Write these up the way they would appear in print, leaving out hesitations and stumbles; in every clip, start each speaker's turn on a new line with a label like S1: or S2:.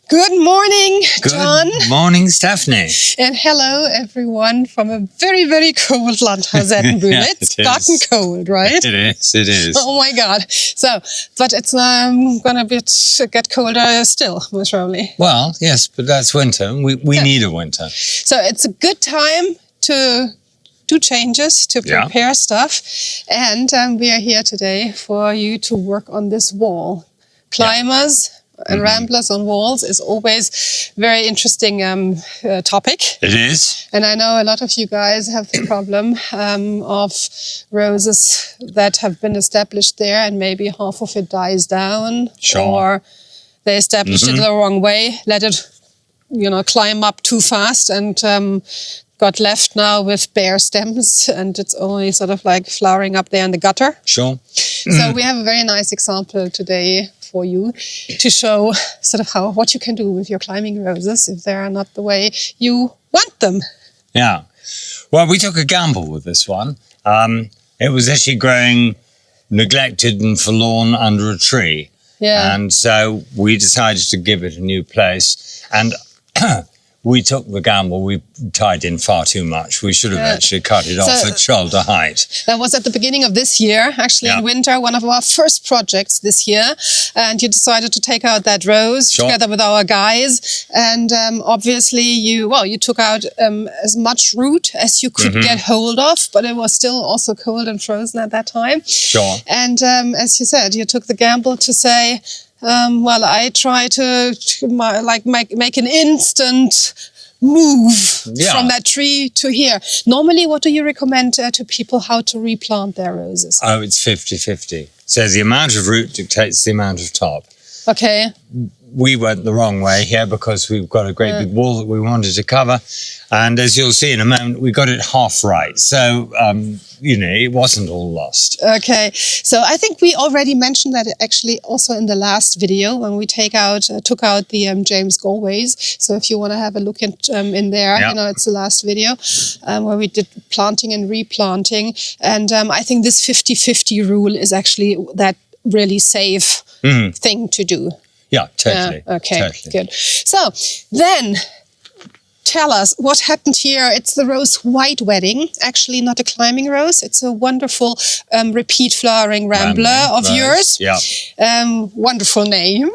S1: Good morning, John.
S2: Good morning, Stefanie.
S1: And hello, everyone, from a very, very cold Landhaus, Ettenbühl.
S2: Yeah,
S1: It's gotten cold, right?
S2: It is.
S1: Oh, my God. So, but it's going to get colder still, most probably.
S2: Well, yes, but that's winter. We need a winter.
S1: So it's a good time to do changes, to prepare stuff. And we are here today for you to work on this wall. Climbers and ramblers on walls is always very interesting topic.
S2: It is.
S1: And I know a lot of you guys have the problem of roses that have been established there and maybe half of it dies down.
S2: Sure.
S1: Or they established it the wrong way, let it, climb up too fast and got left now with bare stems and it's only sort of like flowering up there in the gutter.
S2: Sure.
S1: So we have a very nice example today for you to show sort of what you can do with your climbing roses if they are not the way you want them.
S2: Yeah. Well, we took a gamble with this one. It was actually growing neglected and forlorn under a tree.
S1: Yeah.
S2: And so we decided to give it a new place. And we took the gamble. We tied in far too much. We should have actually cut it off at shoulder height.
S1: That was at the beginning of this year, actually in winter, one of our first projects this year. And you decided to take out that rose together with our guys. And obviously you took out as much root as you could get hold of, but it was still also cold and frozen at that time.
S2: Sure.
S1: And as you said, you took the gamble to say, I try to make an instant move from that tree to here. Normally, what do you recommend to people how to replant their roses?
S2: Oh, it's 50-50. So the amount of root dictates the amount of top.
S1: Okay.
S2: We went the wrong way here because we've got a great big wall that we wanted to cover. And as you'll see in a moment, we got it half right. So, it wasn't all lost.
S1: Okay. So I think we already mentioned that actually also in the last video when we took out the James Galways. So if you want to have a look in there, it's the last video where we did planting and replanting. And I think this 50-50 rule is actually that really safe thing to do.
S2: Yeah, totally.
S1: Okay,
S2: totally.
S1: Good. So then tell us what happened here. It's the rose white wedding, actually not a climbing rose. It's a wonderful repeat flowering rambler of yours.
S2: Yeah.
S1: Wonderful name.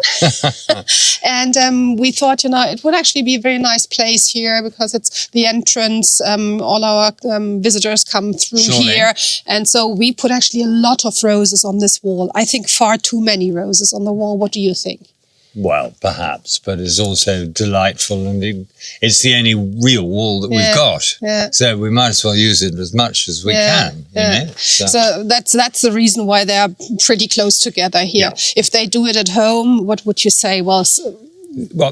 S1: And we thought, it would actually be a very nice place here because it's the entrance. All our visitors come through here. And so we put actually a lot of roses on this wall. I think far too many roses on the wall. What do you think?
S2: Well, perhaps, but it's also delightful and it's the only real wall that we've got. Yeah. So we might as well use it as much as we can.
S1: So that's the reason why they are pretty close together here. Yeah. If they do it at home, what would you say? Well,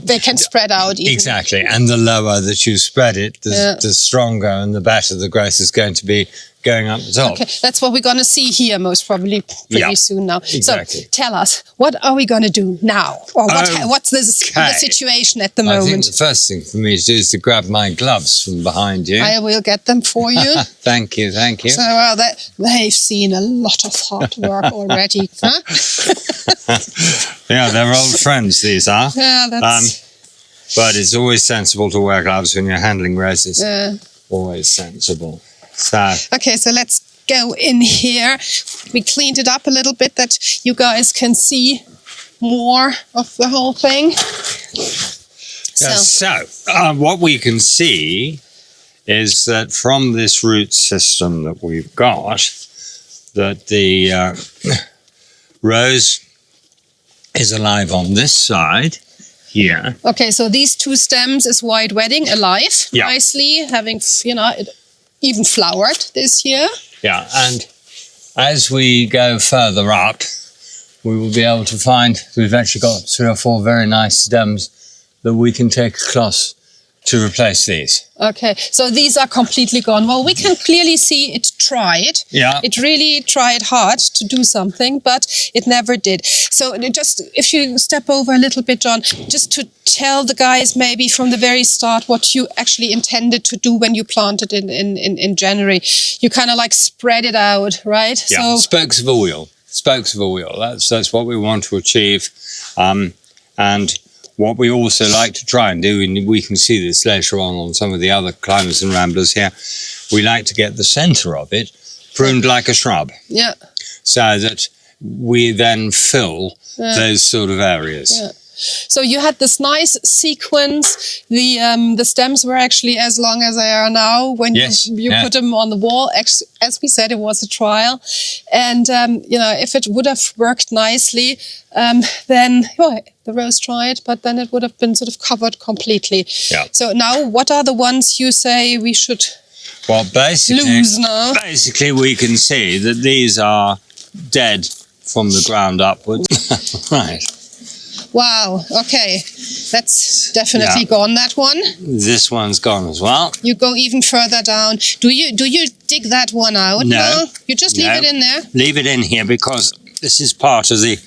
S1: they can spread out. Even.
S2: Exactly. And the lower that you spread it, the stronger and the better the growth is going to be going up the top.
S1: Okay, that's what we're going to see here most probably pretty soon now.
S2: Exactly.
S1: So tell us, what are we going to do now? Or what's the situation at the moment?
S2: I think the first thing for me to do is to grab my gloves from behind you.
S1: I will get them for you.
S2: Thank you.
S1: So they've seen a lot of hard work already. Huh?
S2: Yeah, they're old friends, these are.
S1: Yeah, that's...
S2: but it's always sensible to wear gloves when you're handling roses. Yeah. Always sensible.
S1: Okay, so let's go in here. We cleaned it up a little bit that you guys can see more of the whole thing.
S2: So what we can see is that from this root system that we've got, that the rose is alive on this side here.
S1: Okay, so these two stems is white wedding alive, nicely, having, it even flowered this year.
S2: Yeah, and as we go further up, we will be able to find we've actually got 3 or 4 very nice stems that we can take across to replace these.
S1: Okay, so these are completely gone. Well, we can clearly see it tried.
S2: Yeah.
S1: It really tried hard to do something, but it never did. So just, if you step over a little bit, John, just to tell the guys maybe from the very start what you actually intended to do when you planted in January. You kind of like spread it out, right?
S2: Yeah, so, spokes of a wheel. That's what we want to achieve. And what we also like to try and do, and we can see this later on some of the other climbers and ramblers here, we like to get the centre of it pruned like a shrub.
S1: Yeah.
S2: So that we then fill those sort of areas.
S1: Yeah. So you had this nice sequence. The stems were actually as long as they are now when you put them on the wall. As we said, it was a trial. And, you know, if it would have worked nicely, then the rose tried, but then it would have been sort of covered completely. Yeah. So now what are the ones you say we should lose now? Basically, we can see that these are dead from the ground upwards. Right. Wow, okay. That's definitely gone, that one. This one's gone as well. You go even further down. Do you dig that one out? No. You just leave it in there? Leave it in here because this is part of the...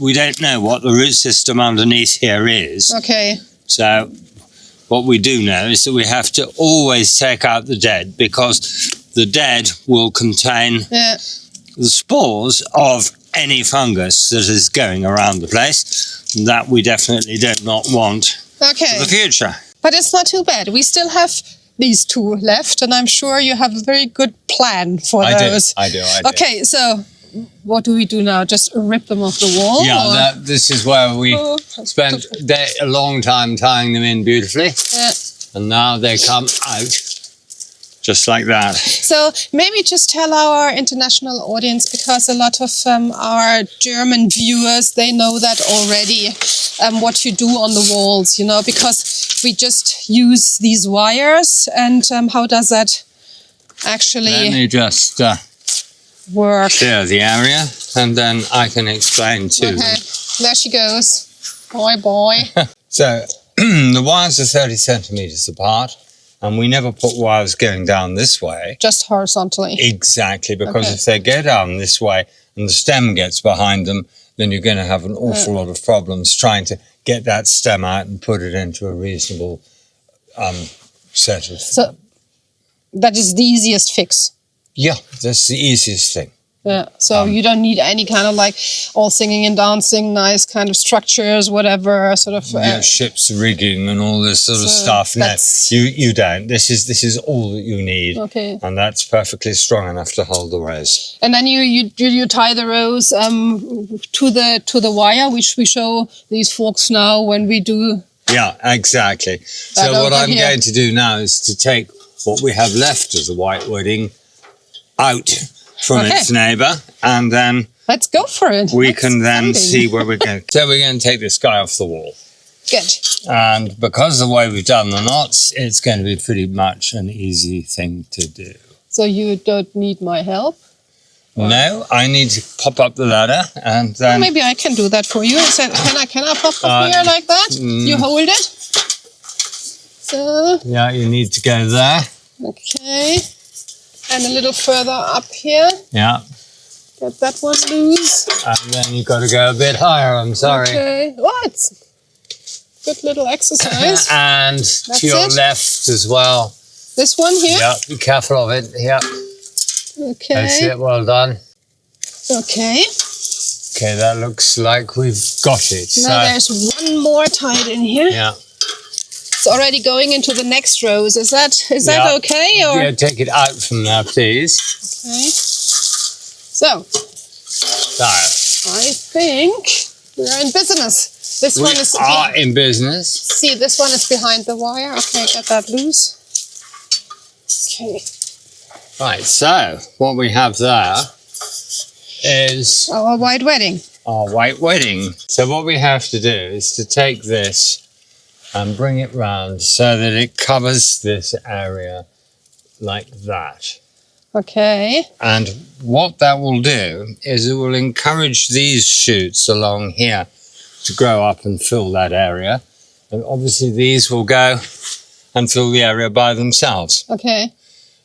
S1: We don't know what the root system underneath here is. Okay. So what we do know is that we have to always take out the dead because the dead will contain the spores of any fungus that is going around the place that we definitely do not want for the future. But it's not too bad. We still have these two left, and I'm sure you have a very good plan for those. I do. Okay, so what do we do now? Just rip them off the wall? Yeah, this is where we spent a long time tying them in beautifully. Yeah. And now they come out. Just like that. So maybe just tell our international audience, because a lot of our German viewers, they know that already, what you do on the walls, you know, because we just use these wires. And how does that actually Let me just work? Clear the area, and then I can explain to them. There she goes. Boy. So the wires are 30 centimetres apart. And we never put wires going down this way. Just horizontally. Exactly, because if they go down this way and the stem gets behind them, then you're going to have an awful lot of problems trying to get that stem out and put it into a reasonable set of... So that is the easiest fix? Yeah, that's the easiest thing. Yeah, so you don't need any kind of like all singing and dancing, nice kind of structures, whatever sort of... ship's rigging and all this sort of stuff. No, you don't. This is all that you need. Okay. And that's perfectly strong enough to hold the rose. And then you tie the rose to the wire, which we show these forks now when we do... Yeah, exactly. So what I'm going to do now is to take what we have left of the white wedding out from its neighbour, and then let's go for it. We can then see where we're going. So we're going to take this guy off the wall. Good. And because of the way we've done the knots, it's going to be pretty much an easy thing to do. So you don't need my help? Or? No, I need to pop up the ladder, and then... Well, maybe I can do that for you. So can I pop up here like that? You hold it. So... Yeah, you need to go there. Okay. And a little further up here. Yeah. Get that one loose. And then you've got to go a bit higher, I'm sorry. Okay. What? Good little exercise. And that's to your left as well. This one here? Yeah, be careful of it. Yeah. Okay. That's it, well done. Okay. Okay, that looks like we've got it. Now there's one more tied in here. Yeah. It's already going into the next rows. Is that okay? Or? Yeah, take it out from there, please. Okay. So I think we're in business. This one is... We are in business. See, this one is behind the wire. Okay, get that loose. Okay. Right, so what we have there is... Our white wedding. Our white wedding. So what we have to do is to take this and bring it round so that it covers this area like that. Okay. And what that will do is it will encourage these shoots along here to grow up and fill that area. And obviously these will go and fill the area by themselves. Okay.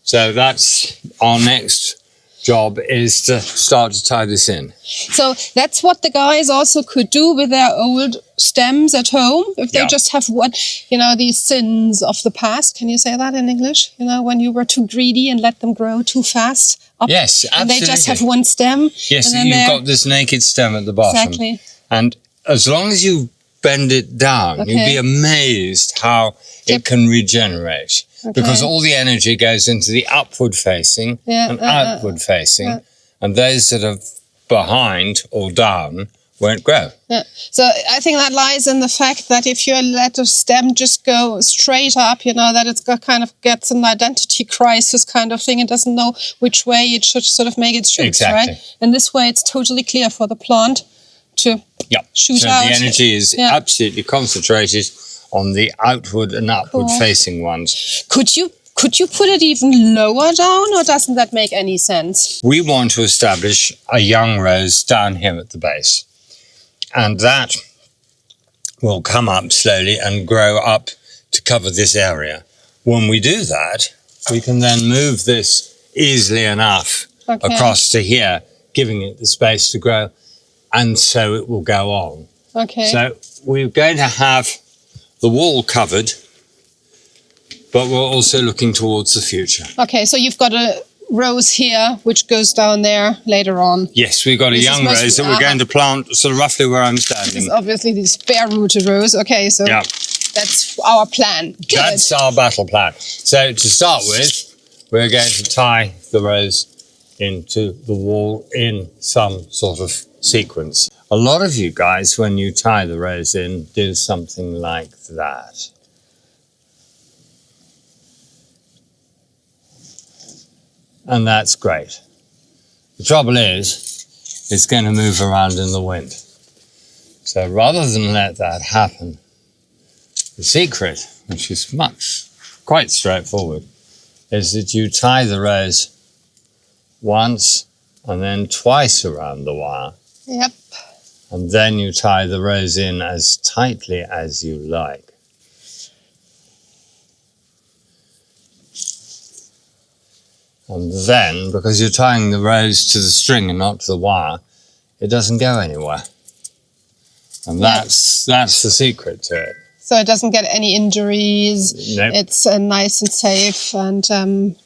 S1: So that's our next job, is to start to tie this in. So that's what the guys also could do with their old stems at home. If they just have one, you know, these sins of the past. Can you say that in English? You know, when you were too greedy and let them grow too fast up. Yes, absolutely. And they just have one stem. Yes, and then you've got this naked stem at the bottom. Exactly. And as long as you
S2: bend it down,
S1: Okay.
S2: you'd be amazed how it can regenerate. Because all the energy goes into the upward facing and outward facing, and those that are behind or down won't grow.
S1: Yeah. So I think that lies in the fact that if you let a stem just go straight up, you know, that it's got kind of gets an identity crisis kind of thing. It doesn't know which way it should sort of make its shoots,
S2: Exactly.
S1: right? And this way it's totally clear for the plant to shoot out.
S2: So the energy is absolutely concentrated on the outward and upward facing ones.
S1: Could you put it even lower down, or doesn't that make any sense?
S2: We want to establish a young rose down here at the base. And that will come up slowly and grow up to cover this area. When we do that, we can then move this easily enough across to here, giving it the space to grow, and so it will go on.
S1: Okay.
S2: So we're going to have the wall covered, but we're also looking towards the future.
S1: Okay, so you've got a rose here, which goes down there later on.
S2: Yes, we've got a young rose that we're going to plant sort of roughly where I'm standing.
S1: This is obviously this bare-rooted rose. Okay, so that's our plan. Good.
S2: That's our battle plan. So to start with, we're going to tie the rose into the wall in some sort of sequence. A lot of you guys, when you tie the rose in, do something like that. And that's great. The trouble is, it's going to move around in the wind. So rather than let that happen, the secret, which is quite straightforward, is that you tie the rose once and then twice around the wire.
S1: Yep.
S2: And then you tie the rose in as tightly as you like. And then, because you're tying the rose to the string and not to the wire, it doesn't go anywhere. And that's the secret to it.
S1: So it doesn't get any injuries.
S2: Nope.
S1: It's nice and safe. And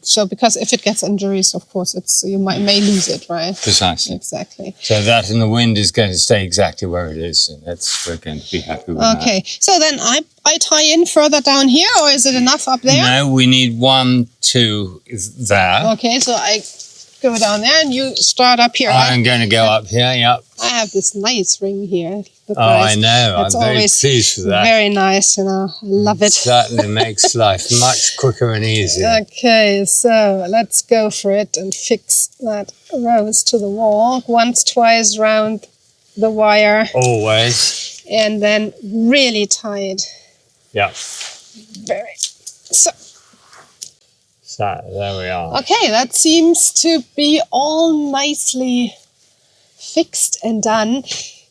S1: so, because if it gets injuries, of course, you may lose it, right?
S2: Precisely.
S1: Exactly.
S2: So that in the wind is going to stay exactly where it is. And we're going to be happy with that.
S1: Okay. So then I tie in further down here, or is it enough up there?
S2: No, we need 1, 2 there.
S1: Okay, so I go down there and you start up here.
S2: I'm going to go up here, yep.
S1: I have this nice ring here. Look,
S2: I know.
S1: It's
S2: I'm very
S1: always
S2: pleased with that.
S1: Very nice, you know. I love it.
S2: Certainly makes life much quicker and easier.
S1: Okay, so let's go for it and fix that rose to the wall. Once, twice round the wire.
S2: Always.
S1: And then really tie it.
S2: Yeah.
S1: So
S2: there we are.
S1: okay, that seems to be all nicely fixed and done.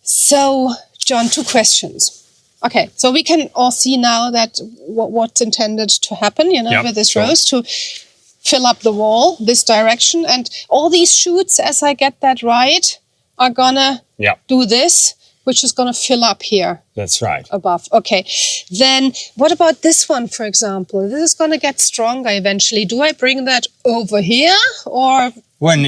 S1: So, John, 2 questions. Okay, so we can all see now that what's intended to happen, you know, with this rose, to fill up the wall this direction. And all these shoots, as I get that right, are gonna do this, which is gonna fill up here.
S2: That's right.
S1: Above. Okay. Then what about this one, for example? This is gonna get stronger eventually. Do I bring that over here, or?
S2: When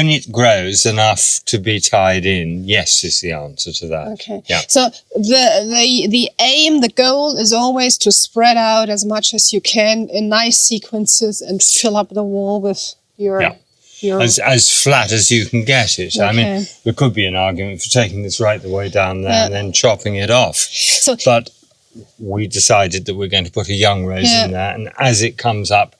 S2: it grows enough to be tied in, yes is the answer to that.
S1: Okay.
S2: Yeah.
S1: So the aim, the goal is always to spread out as much as you can in nice sequences and fill up the wall with your
S2: as flat as you can get it.
S1: Okay.
S2: I mean, there could be an argument for taking this right the way down there and then chopping it off. But we decided that we're going to put a young rose in there, and as it comes up,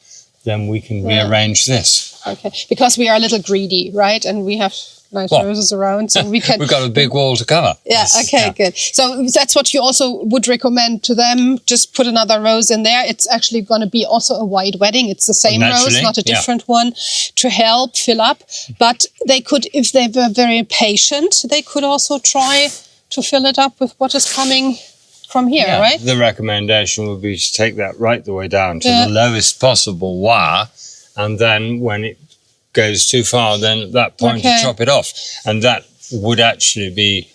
S2: then we can rearrange this.
S1: Okay, because we are a little greedy, right? And we have nice roses around, so we can...
S2: We've got a big wall to cover.
S1: Yeah, okay, good. So that's what you also would recommend to them, just put another rose in there. It's actually going to be also a white wedding. It's the same rose, not a different one, to help fill up. But they could, if they were very patient, they could also try to fill it up with what is coming from here, right?
S2: The recommendation would be to take that right the way down to the lowest possible wire, and then when it goes too far, then at that point to chop it off. And that would actually be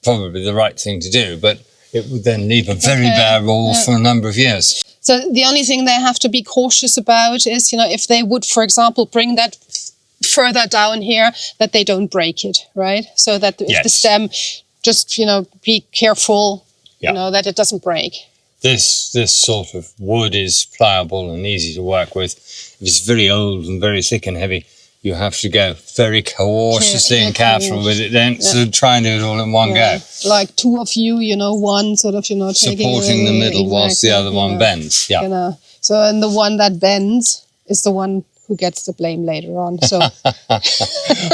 S2: probably the right thing to do, but it would then leave a very bare wall for a number of years.
S1: So the only thing they have to be cautious about is, you know, if they would, for example, bring that further down here, that they don't break it, right? So that if the stem, just, you know, be careful
S2: Yeah.
S1: you know, that it doesn't break.
S2: This sort of wood is pliable and easy to work with. If it's very old and very thick and heavy, you have to go very cautiously and careful with it then. So try and do it all in one go.
S1: Like two of you, you know, one sort of, you know,
S2: supporting the middle whilst the other one bends. Yeah.
S1: You know. So, and the one that bends is the one who gets the blame later on. So,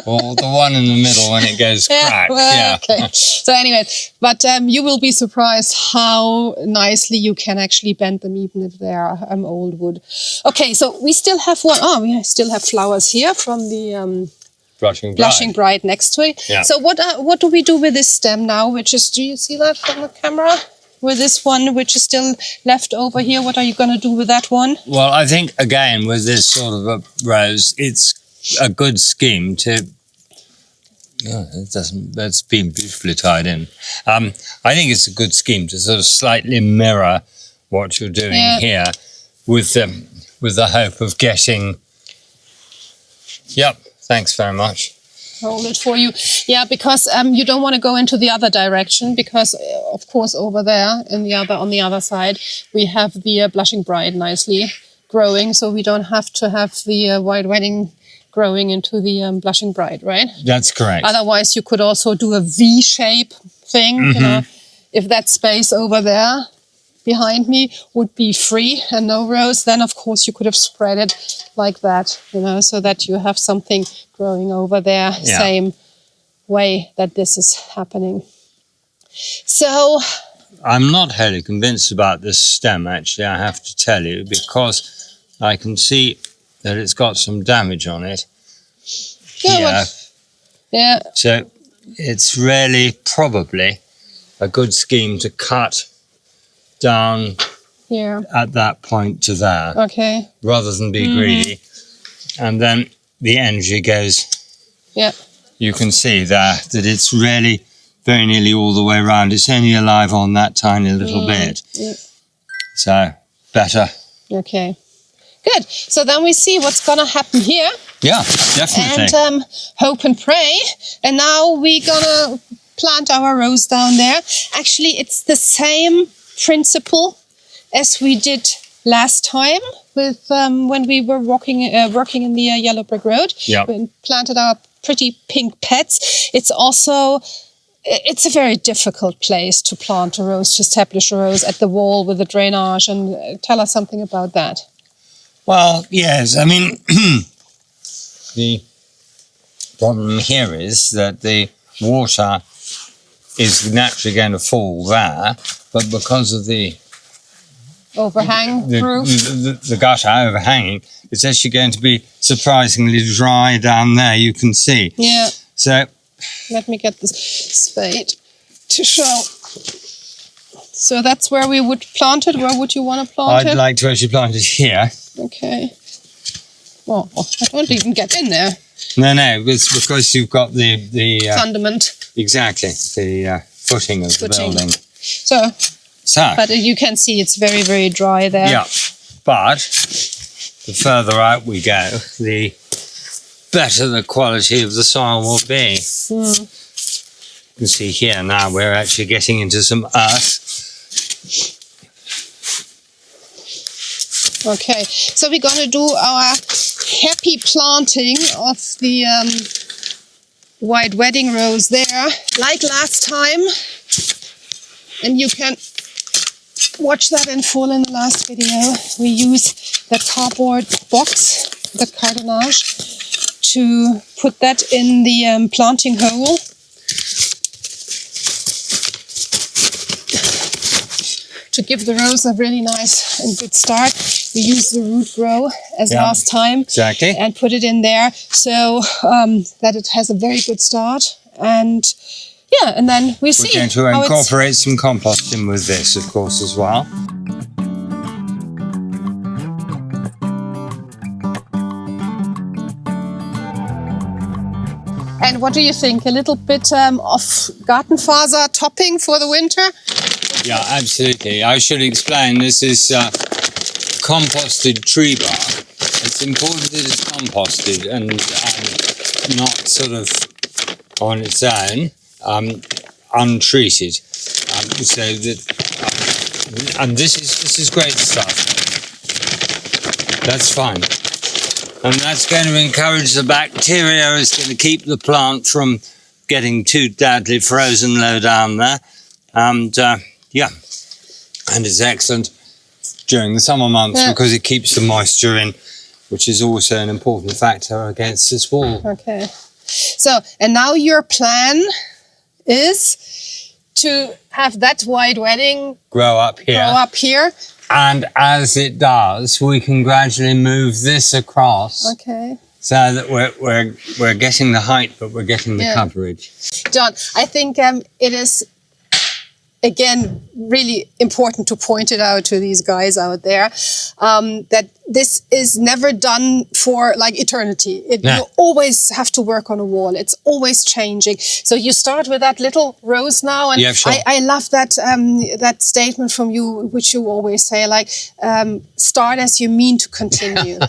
S2: well, the one in the middle when it goes crack.
S1: Okay. So anyway, but you will be surprised how nicely you can actually bend them, even if they are old wood. Okay, so we still have one. Oh, we still have flowers here from the Blushing Bride next to it.
S2: Yeah.
S1: So what do we do with this stem now? Which is, do you see that from the camera? With this one, which is still left over here, what are you going to do with that one?
S2: Well, I think, again, with this sort of a rose, it's a good scheme to... Oh, that's been beautifully tied in. I think it's a good scheme to sort of slightly mirror what you're doing here with the hope of getting... Yep, thanks very much.
S1: Hold it for you. Yeah, because you don't want to go into the other direction, because of course over there on the other side we have the Blushing Bride nicely growing, so we don't have to have the White Wedding growing into the Blushing Bride, right?
S2: That's correct.
S1: Otherwise you could also do a V-shape thing, you know, if that space over there behind me would be free and no rose, then of course you could have spread it like that, you know, so that you have something growing over there, same way that this is happening. So
S2: I'm not wholly convinced about this stem, actually, I have to tell you, because I can see that it's got some damage on it.
S1: Yeah.
S2: So it's really probably a good scheme to cut down
S1: here
S2: at that point to there, rather than be greedy. And then the energy goes, you can see there that it's really very nearly all the way around. It's only alive on that tiny little bit. So better.
S1: Okay, good. So then we see what's going to happen here.
S2: Yeah, definitely.
S1: And hope and pray. And now we're going to plant our rose down there. Actually, it's the same principle as we did last time with when we were working in the Yellow Brick Road. We planted our pretty pink pets. It's a very difficult place to plant a rose, to establish a rose at the wall with the drainage. And tell us something about that.
S2: Well, yes, I mean, the problem here is that the water is naturally going to fall there, but because of the
S1: overhang
S2: the gutter overhanging, it's actually going to be surprisingly dry down there, you can see.
S1: Yeah.
S2: So
S1: let me get this spade to show. So that's where we would plant it. Where would you want to plant it?
S2: I'd like to actually plant it here.
S1: Okay. Well, I don't even get in there.
S2: No, it's because you've got the
S1: fundament.
S2: Exactly, the footing of the building.
S1: So, but you can see it's very, very dry there.
S2: Yeah, but the further out we go, the better the quality of the soil will be. You can see here now we're actually getting into some earth.
S1: Okay, so we're going to do our happy planting of the White Wedding Rose there, like last time. And you can watch that in full in the last video. We use the cardboard box, the cartonnage, to put that in the planting hole. To give the rose a really nice and good start. We use the Rootgrow as last time.
S2: Exactly.
S1: And put it in there so that it has a very good start. And and then we see.
S2: We're going to incorporate some composting with this, of course, as well.
S1: And what do you think? A little bit of Gartenfaser topping for the winter?
S2: Yeah, absolutely. I should explain, this is composted tree bark. It's important that it's composted and not sort of on its own, untreated. So that, and this is great stuff. That's fine. And that's going to encourage the bacteria. It's going to keep the plant from getting too badly frozen low down there. And yeah, and it's excellent during the summer months because it keeps the moisture in, which is also an important factor against this wall.
S1: Okay. So, and now your plan is to have that white wedding
S2: grow up here. And as it does, we can gradually move this across.
S1: Okay.
S2: So that we're getting the height, but we're getting the coverage.
S1: John, I think it is, again, really important to point it out to these guys out there that this is never done for like eternity. You always have to work on a wall. It's always changing. So you start with that little rose now, and I love that that statement from you, which you always say, like start as you mean to continue.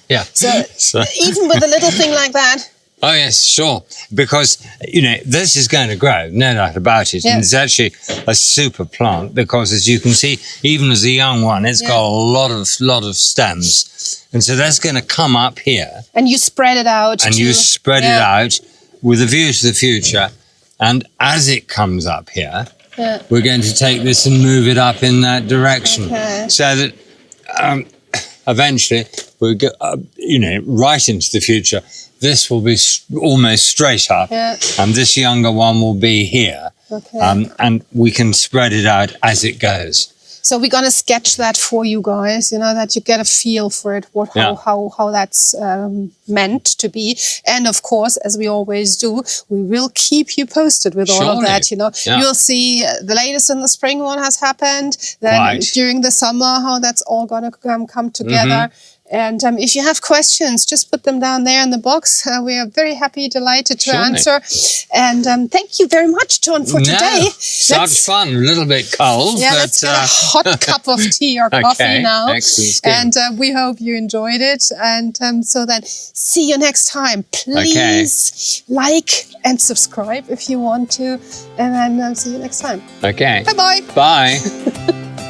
S2: Yeah.
S1: So even with a little thing like that.
S2: Oh, yes, sure. Because, you know, this is going to grow, no doubt about it. And it's actually a super plant because, as you can see, even as a young one, it's got a lot of stems. And so that's going to come up here.
S1: And you spread it out.
S2: And you spread it out with a view to the future. And as it comes up here, we're going to take this and move it up in that direction. So that eventually we'll go, you know, right into the future. This will be almost straight up, and this younger one will be here. And we can spread it out as it goes.
S1: So we're going to sketch that for you guys, you know, that you get a feel for it, how that's meant to be. And of course, as we always do, we will keep you posted with all of that, you know. You'll see the latest in the spring one has happened, then during the summer, how that's all going to come together. And if you have questions, just put them down there in the box. We are very happy, delighted to answer. And thank you very much, John, for today.
S2: Such fun, a little bit cold.
S1: Yeah,
S2: but,
S1: let's get a hot cup of tea or coffee now.
S2: Excellent.
S1: And we hope you enjoyed it. And so then see you next time. Please like and subscribe if you want to. And then see you next time.
S2: Okay.
S1: Bye-bye.
S2: Bye.